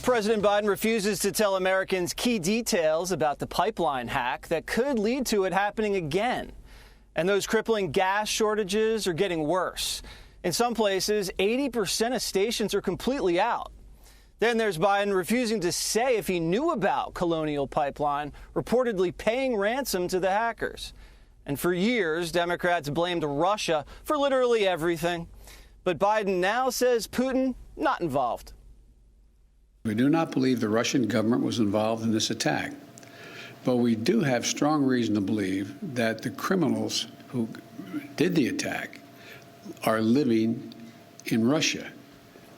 President Biden refuses to tell Americans key details about the pipeline hack that could lead to it happening again. And those crippling gas shortages are getting worse. In some places, 80% of stations are completely out. Then there's Biden refusing to say if he knew about Colonial Pipeline reportedly paying ransom to the hackers. And for years, Democrats blamed Russia for literally everything. But Biden now says Putin not involved. We do not believe the Russian government was involved in this attack. But we do have strong reason to believe that the criminals who did the attack are living in Russia.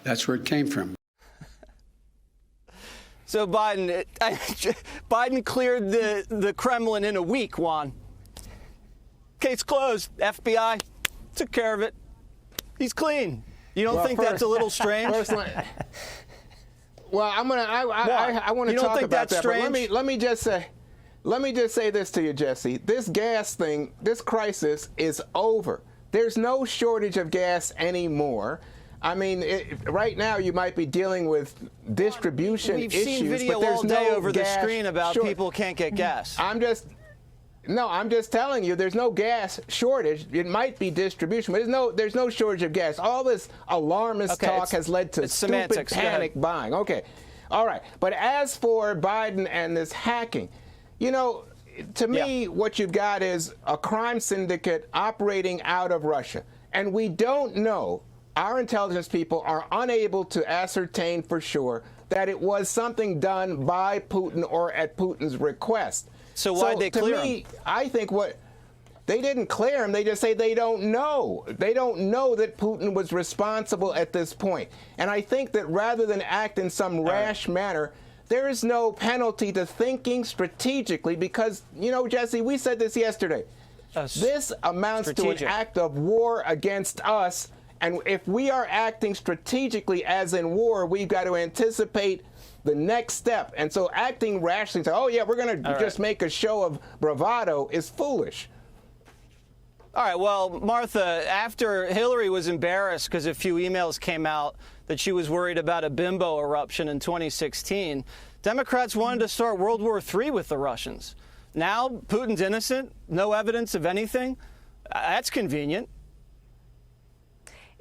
That's where it came from. So Biden cleared the Kremlin in a week, Juan. Case closed. FBI took care of it. He's clean. You don't think that's a little strange? Well, I want to talk about that. But let me just say this to you, Jesse. This gas thing, this crisis is over. There's no shortage of gas anymore. I mean, right now you might be dealing with distribution issues. We've seen video but there's all day no over the screen about people can't get gas. I'm just telling you, there's no gas shortage. It might be distribution, but there's no shortage of gas. All this alarmist talk has led to stupid panic buying. Okay, all right. But as for Biden and this hacking, you know, to me, what you've got is a crime syndicate operating out of Russia, and we don't know. Our intelligence people are unable to ascertain for sure that it was something done by Putin or at Putin's request. So why'd they clear him? I think they didn't clear him. They just say they don't know. They don't know that Putin was responsible at this point. And I think that rather than act in some rash manner, there is no penalty to thinking strategically because, you know, Jesse, we said this yesterday. This amounts to an act of war against us. And if we are acting strategically as in war, we've got to anticipate the next step. And so acting rashly, say, oh, yeah, we're going to just make a show of bravado is foolish. All right. Well, Martha, after Hillary was embarrassed because a few emails came out that she was worried about a bimbo eruption in 2016, Democrats wanted to start World War III with the Russians. Now Putin's innocent, no evidence of anything. That's convenient.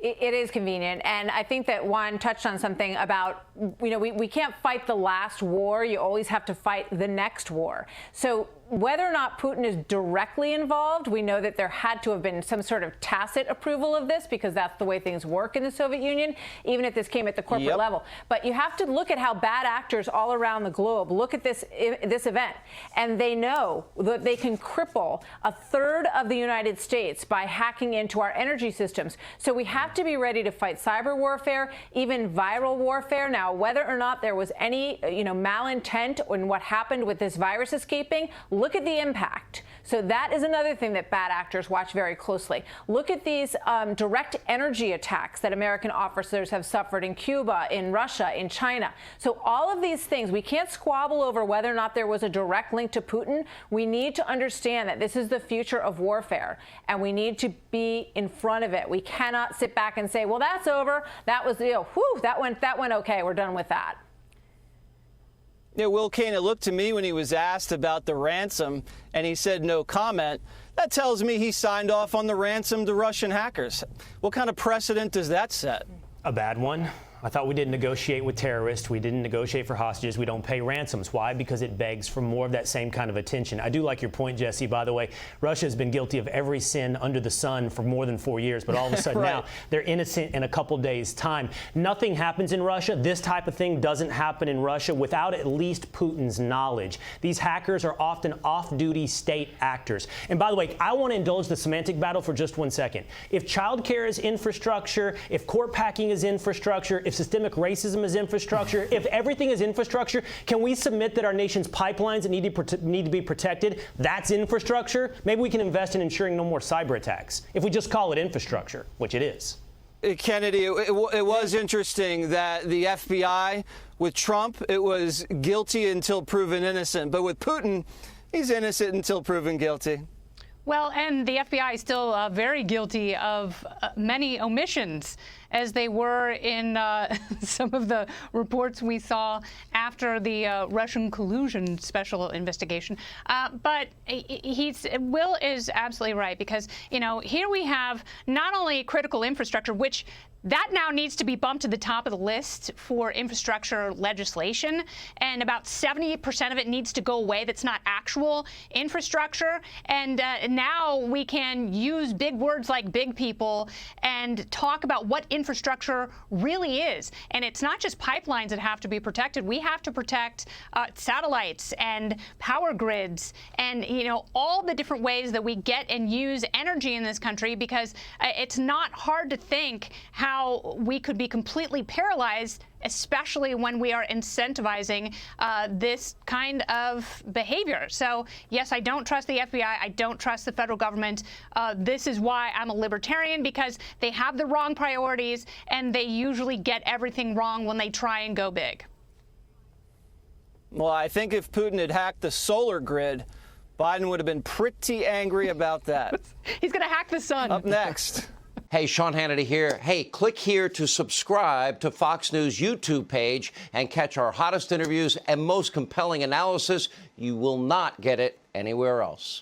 It is convenient. And I think that Juan touched on something about, you know, we can't fight the last war. You always have to fight the next war. So whether or not Putin is directly involved, we know that there had to have been some sort of tacit approval of this because that's the way things work in the Soviet Union, even if this came at the corporate level. But you have to look at how bad actors all around the globe look at this event, and they know that they can cripple a third of the United States by hacking into our energy systems. So we have to be ready to fight cyber warfare, even viral warfare. Now, whether or not there was any, malintent in what happened with this virus escaping, look at the impact. So that is another thing that bad actors watch very closely. Look at these direct energy attacks that American officers have suffered in Cuba, in Russia, in China. So all of these things, we can't squabble over whether or not there was a direct link to Putin. We need to understand that this is the future of warfare, and we need to be in front of it. We cannot sit back and say, well, that's over. That was, that went okay. We're done with that. Yeah, Will Kane, it looked to me when he was asked about the ransom and he said no comment. That tells me he signed off on the ransom to Russian hackers. What kind of precedent does that set? A bad one. I thought we didn't negotiate with terrorists. We didn't negotiate for hostages. We don't pay ransoms. Why? Because it begs for more of that same kind of attention. I do like your point, Jesse, by the way. Russia has been guilty of every sin under the sun for more than 4 years, but all of a sudden now they're innocent in a couple days' time. Nothing happens in Russia. This type of thing doesn't happen in Russia without at least Putin's knowledge. These hackers are often off-duty state actors. And by the way, I want to indulge the semantic battle for just 1 second. If childcare is infrastructure, if court packing is infrastructure, if systemic racism is infrastructure, if everything is infrastructure, can we submit that our nation's pipelines that need to be protected, that's infrastructure? Maybe we can invest in ensuring no more cyber attacks if we just call it infrastructure, which it is. Kennedy, it was interesting that the FBI, with Trump, it was guilty until proven innocent. But with Putin, he's innocent until proven guilty. Well, and the FBI is still very guilty of many omissions. as they were in some of the reports we saw after the Russian collusion special investigation. But Will is absolutely right, because, you know, here we have not only critical infrastructure, which that now needs to be bumped to the top of the list for infrastructure legislation, and about 70% of it needs to go away that's not actual infrastructure. And now we can use big words like big people and talk about what infrastructure really is. And it's not just pipelines that have to be protected. We have to protect satellites and power grids and, you know, all the different ways that we get and use energy in this country, because it's not hard to think how we could be completely paralyzed, especially when we are incentivizing this kind of behavior. So, yes, I don't trust the FBI. I don't trust the federal government. This is why I'm a libertarian, because they have the wrong priorities, and they usually get everything wrong when they try and go big. Well, I think if Putin had hacked the solar grid, Biden would have been pretty angry about that. He's going to hack the sun. Up next. Hey, Sean Hannity here. Hey, click here to subscribe to Fox News YouTube page and catch our hottest interviews and most compelling analysis. You will not get it anywhere else.